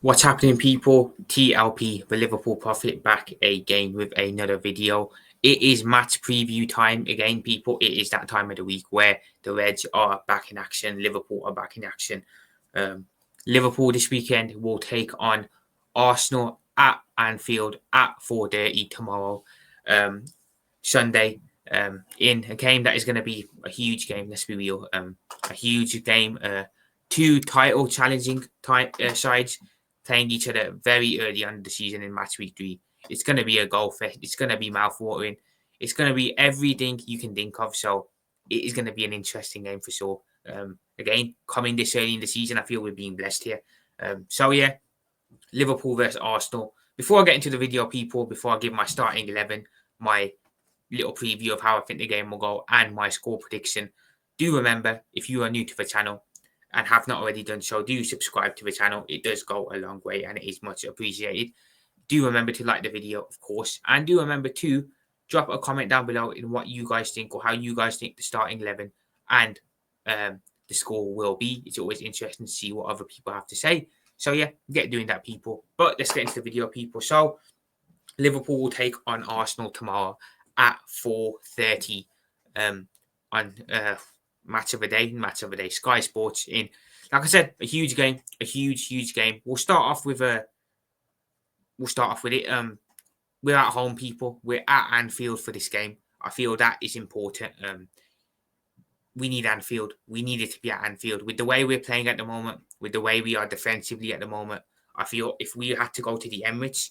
What's happening, people? TLP, the Liverpool Prophet, back again with another video. It is match preview time again, people. It is that time of the week where the Reds are back in action, Liverpool are back in action. Um, Liverpool this weekend will take on Arsenal at Anfield at 4:30 tomorrow, Sunday. In a game that is going to be a huge game. Let's be real. A huge game. Two title challenging sides playing each other very early on in the season in match week 3. It's going to be a goal fest. It's going to be mouth-watering. It's going to be everything you can think of. So it is going to be an interesting game for sure. Again, coming this early in the season, I feel we're being blessed here. So yeah, Liverpool versus Arsenal. Before I get into the video, people, before I give my starting 11, my little preview of how I think the game will go and my score prediction, do remember, if you are new to the channel and have not already done so, do subscribe to the channel. It does go a long way and it is much appreciated. Do remember to like the video, of course, and do remember to drop a comment down below in what you guys think or how you guys think the starting 11 and the score will be. It's always interesting to see what other people have to say. So yeah, get doing that, people. But let's get into the video, people. So Liverpool will take on Arsenal tomorrow at 4:30 on match of the day, Sky Sports. In, like I said, a huge game, a huge game. We'll start off with it. We're at home, people. We're at Anfield for this game. I feel that is important. We need Anfield. We need it to be at Anfield. With the way we're playing at the moment, with the way we are defensively at the moment, I feel if we had to go to the Emirates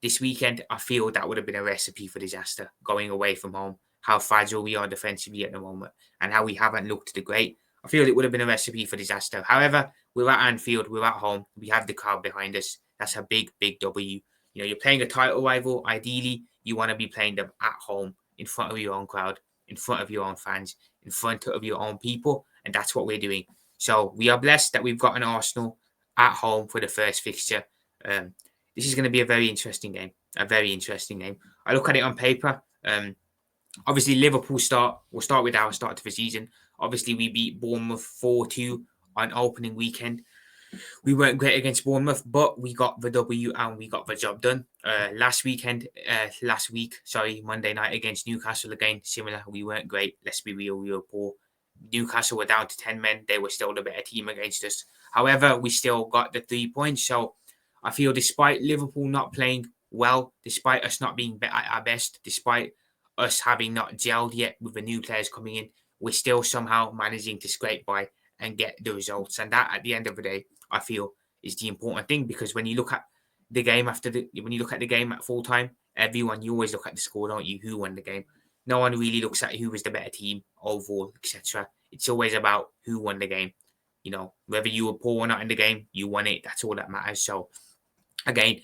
this weekend, I feel that would have been a recipe for disaster going away from home. How fragile we are defensively at the moment and how we haven't looked the great. I feel it would have been a recipe for disaster. However, we're at Anfield, we're at home, we have the crowd behind us. That's a big W. You know, you're playing a title rival. Ideally, you want to be playing them at home in front of your own crowd, in front of your own fans, in front of your own people, and that's what we're doing. So we are blessed that we've got an Arsenal at home for the first fixture. This is going to be a very interesting game. A very interesting game. I look at it on paper. Obviously, Liverpool we'll start with our start to the season. Obviously, we beat Bournemouth 4-2 on opening weekend. We weren't great against Bournemouth, but we got the W and we got the job done. Last week, Monday night against Newcastle again, similar. We weren't great. Let's be real, we were poor. Newcastle were down to 10 men. They were still the better team against us. However, we still got the 3 points. So I feel despite Liverpool not playing well, despite us not being at our best, despite us having not gelled yet with the new players coming in, we're still somehow managing to scrape by and get the results. And that, at the end of the day, I feel is the important thing, because when you look at the game when you look at the game at full time, you always look at the score, don't you? Who won the game? No one really looks at who was the better team overall, etc. It's always about who won the game. You know, whether you were poor or not in the game, you won it. That's all that matters. So again,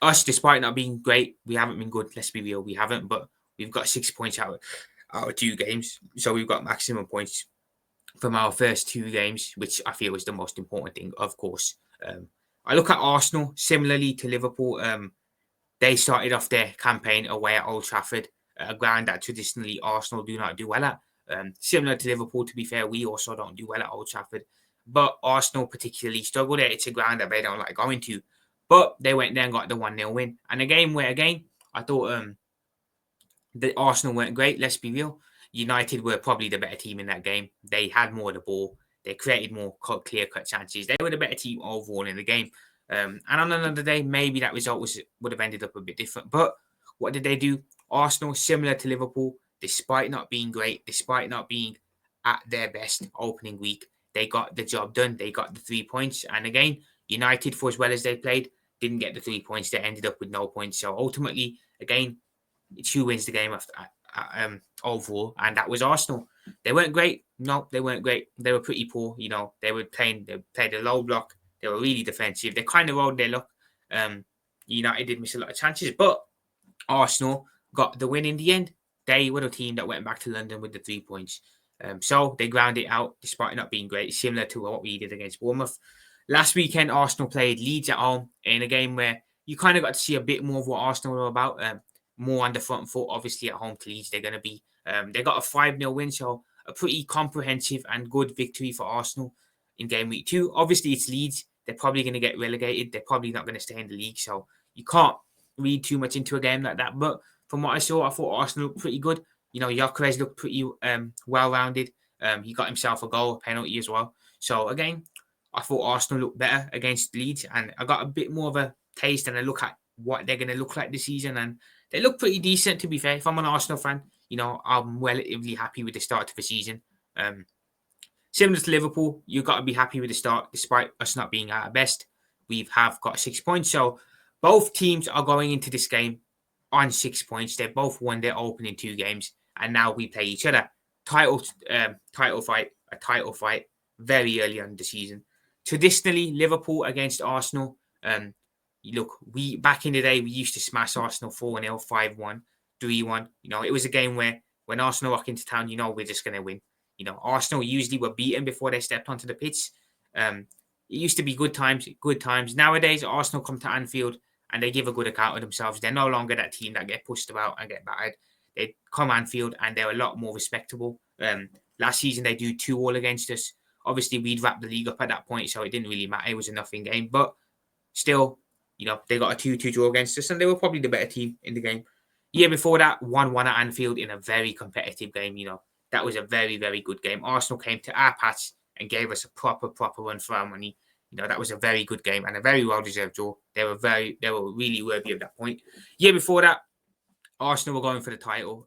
us, despite not being great, we haven't been good. Let's be real, we haven't. But we've got 6 points out of 2 games, so we've got maximum points from our first 2 games, which I feel is the most important thing, of course. I look at Arsenal similarly to Liverpool. They started off their campaign away at Old Trafford, a ground that traditionally Arsenal do not do well at. Similar to Liverpool, to be fair, we also don't do well at Old Trafford. But Arsenal particularly struggle there. It's a ground that they don't like going to. But they went there and got the 1-0 win. And a game where, again, I thought the Arsenal weren't great, let's be real. United were probably the better team in that game. They had more of the ball. They created more clear-cut chances. They were the better team overall in the game. And on another day, maybe that result would have ended up a bit different. But what did they do? Arsenal, similar to Liverpool, despite not being great, despite not being at their best opening week, they got the job done. They got the 3 points. And again, United, for as well as they played, didn't get the 3 points. They ended up with no points. So ultimately, again, it's who wins the game after overall, and that was Arsenal. They weren't great. No, they weren't great. They were pretty poor. You know, they played a low block. They were really defensive. They kind of rolled their luck. United did miss a lot of chances, but Arsenal got the win in the end. They were the team that went back to London with the 3 points. So they ground it out despite not being great, similar to what we did against Bournemouth. Last weekend, Arsenal played Leeds at home in a game where you kind of got to see a bit more of what Arsenal were about. More on the front foot, obviously at home to Leeds. They're going to be, they got a 5-0 win, so a pretty comprehensive and good victory for Arsenal in game week 2. Obviously, it's Leeds. they're probably going to get relegated. They're probably not going to stay in the league. So you can't read too much into a game like that. But from what I saw, I thought Arsenal looked pretty good. You know, Gyökeres looked pretty well-rounded. He got himself a goal, a penalty as well. So again, I thought Arsenal looked better against Leeds, and I got a bit more of a taste and a look at what they're going to look like this season, and they look pretty decent, to be fair. If I'm an Arsenal fan, you know, I'm relatively happy with the start of the season. Similar to Liverpool, you've got to be happy with the start, despite us not being at our best. We have got 6 points, so both teams are going into this game on 6 points. They both won their opening 2 games, and now we play each other. Title fight very early on in the season. Traditionally, Liverpool against Arsenal. Look, we back in the day we used to smash Arsenal 4-0, 5-1, 3-1. You know, it was a game where when Arsenal walk into town, you know we're just gonna win. You know, Arsenal usually were beaten before they stepped onto the pitch. It used to be good times, good times. Nowadays, Arsenal come to Anfield and they give a good account of themselves. They're no longer that team that get pushed about and get battered. They come Anfield and they're a lot more respectable. Last season, they do 2-2 against us. Obviously, we'd wrapped the league up at that point, so it didn't really matter. It was a nothing game. But still, you know, they got a 2-2 draw against us, and they were probably the better team in the game. Year before that, 1-1 at Anfield in a very competitive game. You know, that was a very, very good game. Arsenal came to our patch and gave us a proper run for our money. You know, that was a very good game and a very well-deserved draw. They were really worthy of that point. Year before that, Arsenal were going for the title.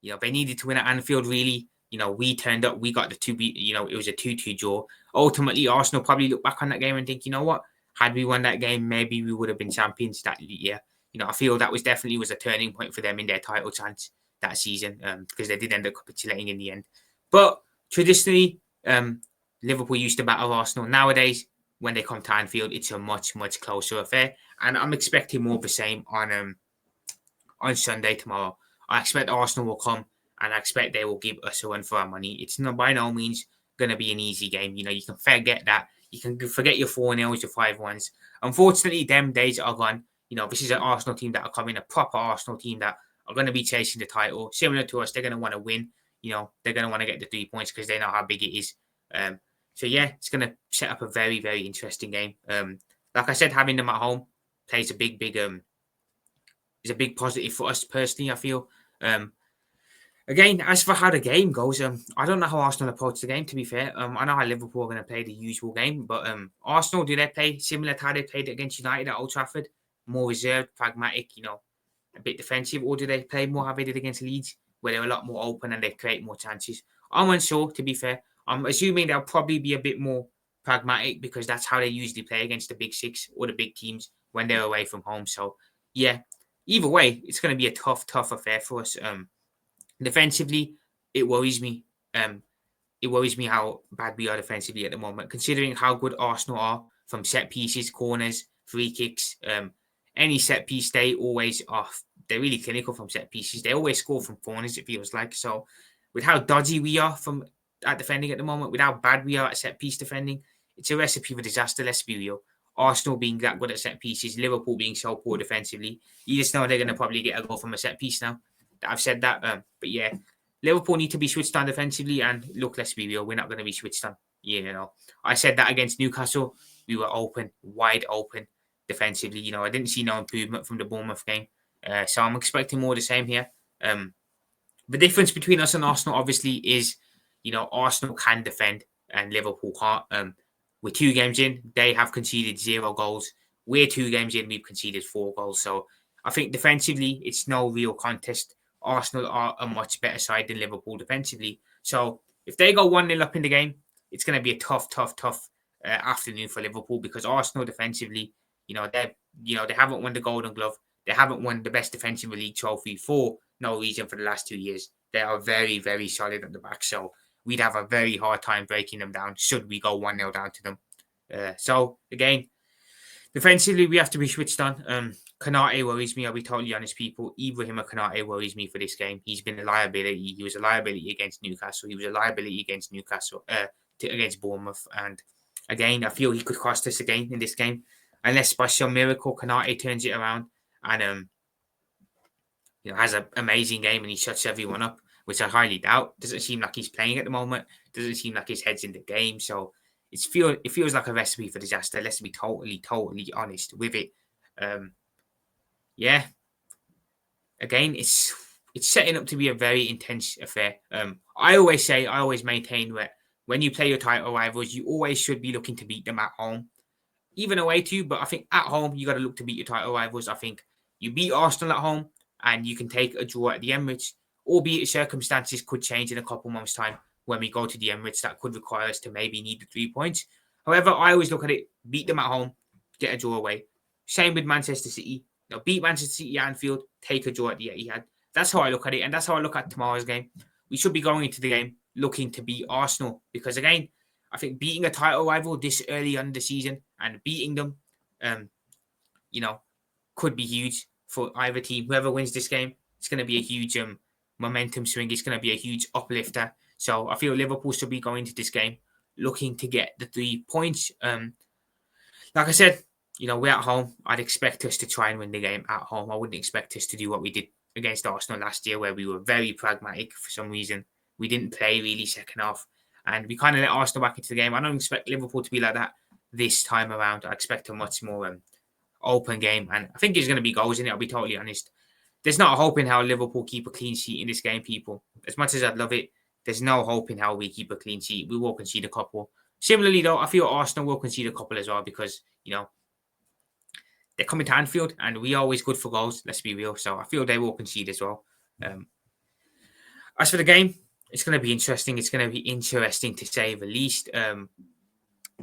You know, they needed to win at Anfield, really. You know, we turned up, we got the 2 beat, you know, it was a 2-2 draw. Ultimately, Arsenal probably look back on that game and think, you know what, had we won that game, maybe we would have been champions that year. You know, I feel that was definitely a turning point for them in their title chance that season, because they did end up capitulating in the end. But traditionally, Liverpool used to battle Arsenal. Nowadays, when they come to Anfield, it's a much closer affair, and I'm expecting more of the same on Sunday tomorrow. I expect Arsenal will come, and I expect they will give us a run for our money. It's not by no means going to be an easy game. You know, you can forget that. You can forget your 4-0s, your 5-1s. Unfortunately, them days are gone. You know, this is an Arsenal team that are coming, a proper Arsenal team that are going to be chasing the title. Similar to us, they're going to want to win. You know, they're going to want to get the 3 points because they know how big it is. So, yeah, it's going to set up a very, very interesting game. Like I said, having them at home plays a big is a big positive for us personally, I feel. Again, as for how the game goes, I don't know how Arsenal approach the game, to be fair. I know how Liverpool are going to play the usual game, but Arsenal, do they play similar to how they played against United at Old Trafford? More reserved, pragmatic, you know, a bit defensive, or do they play more how they did against Leeds, where they're a lot more open and they create more chances? I'm unsure, to be fair. I'm assuming they'll probably be a bit more pragmatic because that's how they usually play against the big 6 or the big teams when they're away from home. So, yeah, either way, it's going to be a tough affair for us. Defensively, it worries me. It worries me how bad we are defensively at the moment, considering how good Arsenal are from set pieces, corners, free kicks, any set piece. They always are. They're really clinical from set pieces. They always score from corners, it feels like. So, with how dodgy we are at defending at the moment, with how bad we are at set piece defending, it's a recipe for disaster. Let's be real. Arsenal being that good at set pieces, Liverpool being so poor defensively, you just know they're going to probably get a goal from a set piece now. I've said that, but yeah, Liverpool need to be switched on defensively, and look, let's be real, we're not going to be switched on. You know, I said that against Newcastle, we were wide open defensively. You know, I didn't see no improvement from the Bournemouth game, so I'm expecting more of the same here. The difference between us and Arsenal, obviously, is, you know, Arsenal can defend and Liverpool can't. We're 2 games in, they have conceded 0 goals. We're 2 games in, we've conceded 4 goals. So I think defensively, it's no real contest. Arsenal are a much better side than Liverpool defensively. So if they go 1-0 up in the game, it's going to be a tough afternoon for Liverpool, because Arsenal defensively, you know, they haven't won the Golden Glove. They haven't won the best defensive league trophy for no reason for the last 2 years. They are very, very solid at the back. So we'd have a very hard time breaking them down should we go 1-0 down to them. So again, defensively, we have to be switched on. Konate worries me. I'll be totally honest, people. Ibrahim Konate worries me for this game. He's been a liability. He was a liability against Newcastle. He was a liability against against Bournemouth. And again, I feel he could cost us again in this game, unless by some miracle Konate turns it around and you know, has an amazing game and he shuts everyone up, which I highly doubt. Doesn't seem like he's playing at the moment. Doesn't seem like his head's in the game. So it feels like a recipe for disaster. Let's be totally honest with it. Yeah, again, it's setting up to be a very intense affair. I always maintain that when you play your title rivals, you always should be looking to beat them at home, even away too. But I think at home you got to look to beat your title rivals. I think you beat Arsenal at home, and you can take a draw at the Emirates. Albeit circumstances could change in a couple months' time when we go to the Emirates. That could require us to maybe need the 3 points. However, I always look at it: beat them at home, get a draw away. Same with Manchester City. Now, beat Manchester City at Anfield, take a draw at the Etihad. That's how I look at it, and that's how I look at tomorrow's game. We should be going into the game looking to beat Arsenal because, again, I think beating a title rival this early on in the season and beating them, you know, could be huge for either team. Whoever wins this game, it's going to be a huge momentum swing. It's going to be a huge uplifter. So I feel Liverpool should be going to this game looking to get the 3 points. Like I said, we're at home. I'd expect us to try and win the game at home. I wouldn't expect us to do what we did against Arsenal last year, where we were very pragmatic for some reason. We didn't play really second half, and we kind of let Arsenal back into the game. I don't expect Liverpool to be like that this time around. I expect a much more open game, and I think there's going to be goals in it. I'll be totally honest. There's not a hope in how Liverpool keep a clean sheet in this game, people. As much as I'd love it, there's no hope in how we keep a clean sheet. We will concede a couple. Similarly, though, I feel Arsenal will concede a couple as well because, they're coming to Anfield and we are always good for goals, let's be real. So I feel they will concede as well. As for the game, it's going to be interesting. It's going to be interesting to say the least.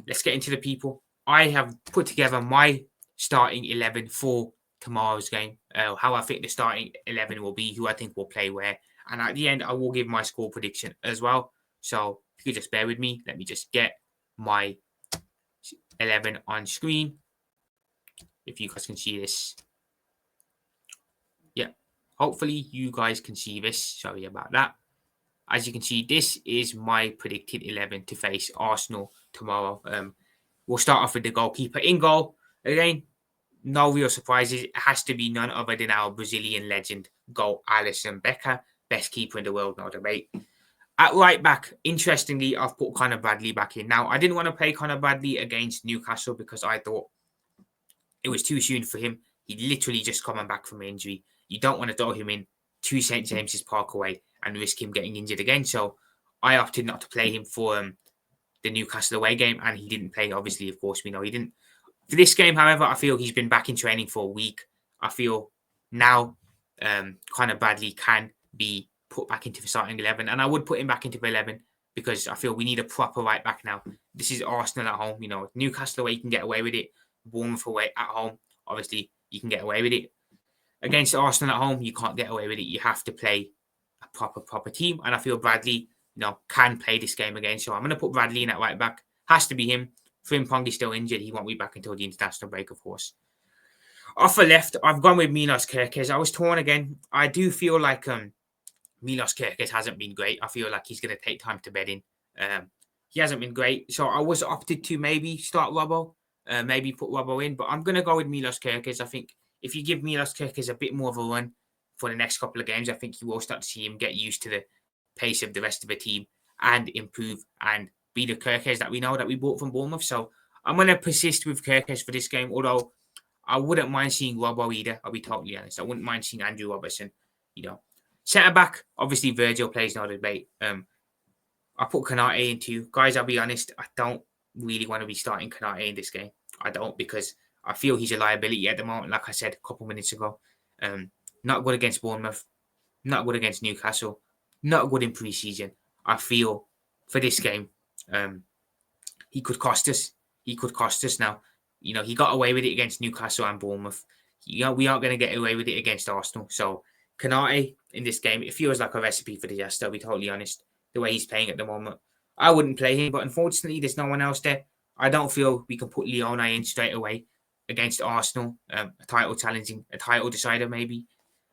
Let's get into the people. I have put together my starting 11 for tomorrow's game. How I think the starting 11 will be, who I think will play where. And at the end, I will give my score prediction as well. So if you could just bear with me, let me just get my 11 on screen. If you guys can see this. Yeah, hopefully you guys can see this. Sorry about that. As you can see, this is my predicted 11 to face Arsenal tomorrow. We'll start off with the goalkeeper. In goal, again, no real surprises. It has to be none other than our Brazilian legend, goal Alisson Becker. Best keeper in the world, no debate. At right back, interestingly, I've put Conor Bradley back in. Now, I didn't want to play Conor Bradley against Newcastle because I thought it was too soon for him. He literally just coming back from injury. You don't want to throw him in to St. James's Park away and risk him getting injured again. So I opted not to play him for the Newcastle away game, and he didn't play. Obviously, of course, we know he didn't. For this game, however, I feel he's been back in training for a week. I feel now Conor Bradley can be put back into the starting 11, and I would put him back into the 11 because I feel we need a proper right back now. This is Arsenal at home. Newcastle away, you can get away with it. Bournemouth away at home, obviously, you can get away with it. Against Arsenal at home, you can't get away with it. You have to play a proper team. And I feel Bradley, can play this game again. So I'm going to put Bradley in at right back. Has to be him. Frimpong is still injured. He won't be back until the international break, of course. Off the left, I've gone with Milos Kerkez. I was torn again. I do feel like Milos Kerkez hasn't been great. I feel like he's going to take time to bed in. He hasn't been great. So I was opted to maybe start Robbo. Maybe put Robbo in. But I'm going to go with Milos Kerkez. I think if you give Milos Kerkez a bit more of a run for the next couple of games, I think you will start to see him get used to the pace of the rest of the team and improve and be the Kerkez that we know that we bought from Bournemouth. So I'm going to persist with Kerkez for this game, although I wouldn't mind seeing Robbo either. I'll be totally honest. I wouldn't mind seeing Andrew Robertson. Centre back, obviously Virgil plays no debate. I put Kanate in too. Guys, I'll be honest, I don't really want to be starting Kanate in this game. I don't, because I feel he's a liability at the moment, like I said a couple minutes ago. Not good against Bournemouth, not good against Newcastle, not good in pre-season. I feel for this game, he could cost us. He could cost us now. He got away with it against Newcastle and Bournemouth. We aren't going to get away with it against Arsenal. So Kanate in this game, it feels like a recipe for disaster, I'll be totally honest. The way he's playing at the moment, I wouldn't play him, but unfortunately, there's no one else there. I don't feel we can put Leone in straight away against Arsenal, a title decider maybe.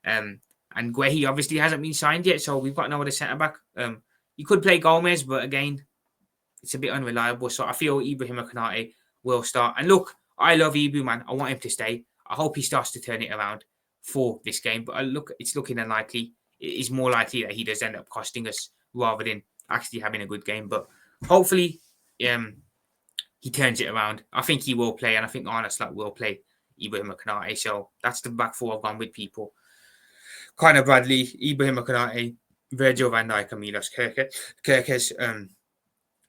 And Guehi obviously hasn't been signed yet, so we've got no other centre back. You could play Gomez, but again, it's a bit unreliable. So I feel Ibrahim Kanate will start. And look, I love Ibu, man. I want him to stay. I hope he starts to turn it around for this game. But it's looking unlikely. It is more likely that he does end up costing us rather than actually having a good game. But hopefully, he turns it around. I think he will play, and I think Arne will play Ibrahim Konate. So that's the back four I've gone with, people. Connor Bradley, Ibrahim Konate, Virgil van Dijk, and Milos Kerkez.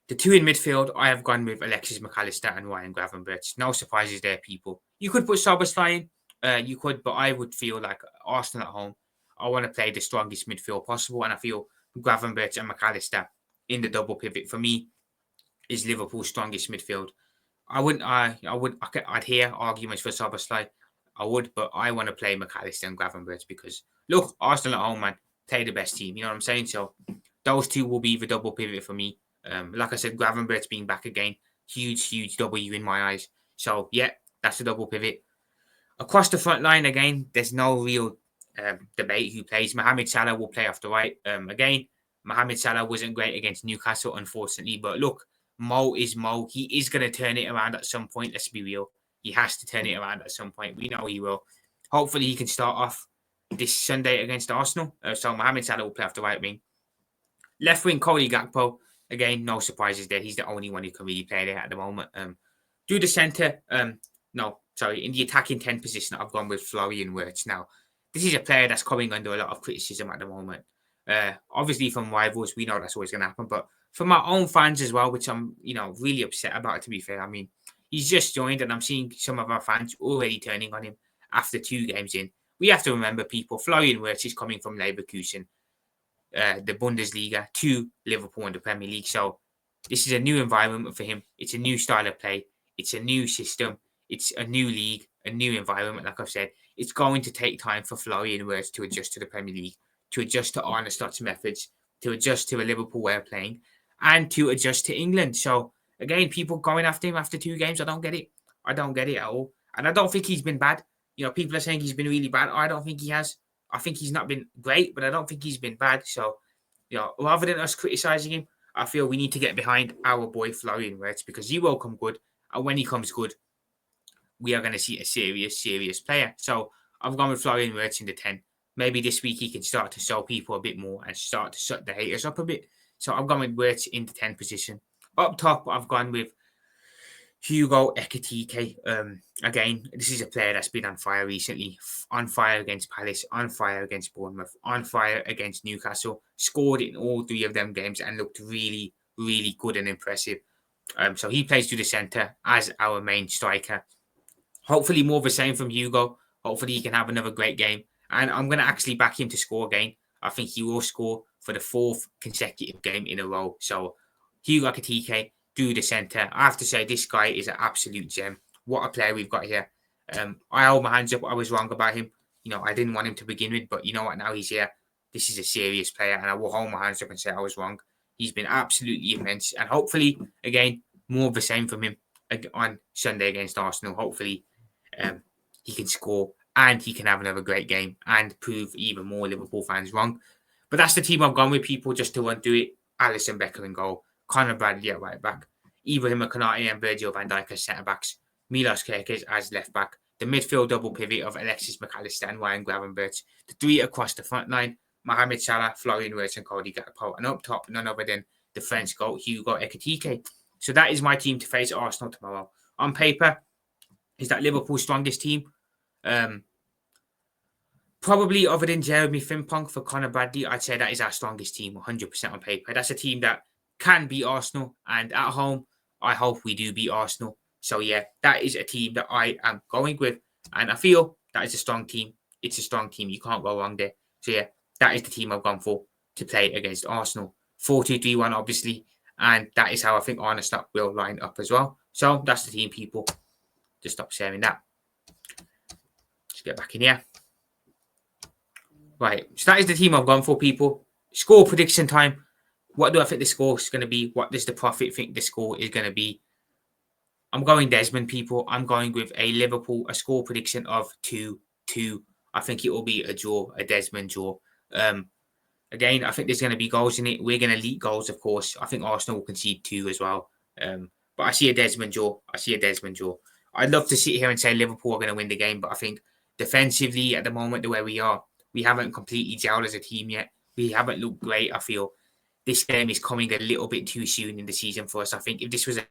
The two in midfield, I have gone with Alexis McAllister and Ryan Gravenberch. No surprises there, people. You could put Szoboszlai in, you could, but I would feel like Arsenal at home, I want to play the strongest midfield possible, and I feel Gravenberch and McAllister in the double pivot for me is Liverpool's strongest midfield. I'd hear arguments for Szoboszlai. I would, but I want to play McAllister and Gravenberch because look, Arsenal at home, man, play the best team. You know what I'm saying? So those two will be the double pivot for me. Like I said, Gravenberch being back again, huge W in my eyes. So yeah, that's a double pivot. Across the front line again, there's no real debate who plays. Mohamed Salah will play off the right. Again, Mohamed Salah wasn't great against Newcastle, unfortunately. But look, Mo is Mo. He is going to turn it around at some point. Let's be real. He has to turn it around at some point. We know he will. Hopefully, he can start off this Sunday against Arsenal. So Mohamed Salah will play off the right wing. Left wing, Cody Gakpo. Again, no surprises there. He's the only one who can really play there at the moment. Do the centre. In the attacking 10 position, I've gone with Florian Wirtz. Now, this is a player that's coming under a lot of criticism at the moment. Obviously, from rivals, we know that's always going to happen. But from our own fans as well, which I'm, really upset about, to be fair. I mean, he's just joined, and I'm seeing some of our fans already turning on him after 2 games in. We have to remember, people, Florian Wirtz is coming from Leverkusen, the Bundesliga, to Liverpool in the Premier League. So this is a new environment for him. It's a new style of play. It's a new system. It's a new league, a new environment. Like I've said, it's going to take time for Florian Wirtz to adjust to the Premier League, to adjust to Arne Slot's methods, to adjust to a Liverpool way of playing, and to adjust to England. So again, people going after him after 2 games, I don't get it. I don't get it at all. And I don't think he's been bad. People are saying he's been really bad. I don't think he has. I think he's not been great, but I don't think he's been bad. So, rather than us criticising him, I feel we need to get behind our boy Florian Wirtz because he will come good. And when he comes good, we are going to see a serious player. So I've gone with Florian Wirtz in the 10. Maybe this week he can start to show people a bit more and start to shut the haters up a bit. So I've gone with Wirtz in the 10 position. Up top, I've gone with Hugo Ekitike. Again, this is a player that's been on fire recently. On fire against Palace, on fire against Bournemouth, on fire against Newcastle. Scored in all 3 of them games and looked really good and impressive. So he plays to the centre as our main striker. Hopefully more of the same from Hugo. Hopefully he can have another great game. And I'm going to actually back him to score again. I think he will score for the 4th consecutive game in a row. So Hugo Ekitike, do the centre. I have to say, this guy is an absolute gem. What a player we've got here. I hold my hands up. I was wrong about him. I didn't want him to begin with, but you know what? Now he's here. This is a serious player, and I will hold my hands up and say I was wrong. He's been absolutely immense, and hopefully, again, more of the same from him on Sunday against Arsenal. Hopefully, he can score and he can have another great game and prove even more Liverpool fans wrong. But that's the team I've gone with, people, just to run through it. Alisson Becker in goal. Conor Bradley at right back. Ibrahim Konate and Virgil van Dijk as centre backs. Milos Kerkez as left back. The midfield double pivot of Alexis McAllister and Ryan Gravenberch. The 3 across the front line. Mohamed Salah, Florian Wirtz and Cody Gakpo. And up top, none other than the French goal, Hugo Ekitike. So that is my team to face Arsenal tomorrow. On paper, is that Liverpool's strongest team? Probably other than Jeremy Frimpong for Conor Bradley, I'd say that is our strongest team, 100% on paper. That's a team that can beat Arsenal, and at home, I hope we do beat Arsenal. So yeah, that is a team that I am going with, and I feel that is a strong team. It's a strong team. You can't go wrong there. So yeah, that is the team I've gone for to play against Arsenal. 4-2-3-1, obviously, and that is how I think Arne Slot will line up as well. So that's the team, people. Just stop sharing that. Let's get back in here. Right, so that is the team I've gone for, people. Score prediction time. What do I think the score is going to be? What does the Prophet think the score is going to be? I'm going Desmond, people. I'm going with a score prediction of 2-2. I think it will be a draw, a Desmond draw. Again, I think there's going to be goals in it. We're going to leak goals, of course. I think Arsenal will concede 2 as well. But I see a Desmond draw. I'd love to sit here and say Liverpool are going to win the game, but I think defensively at the moment, the way we are, we haven't completely gelled as a team yet. We haven't looked great. I feel this game is coming a little bit too soon in the season for us. I think if this was a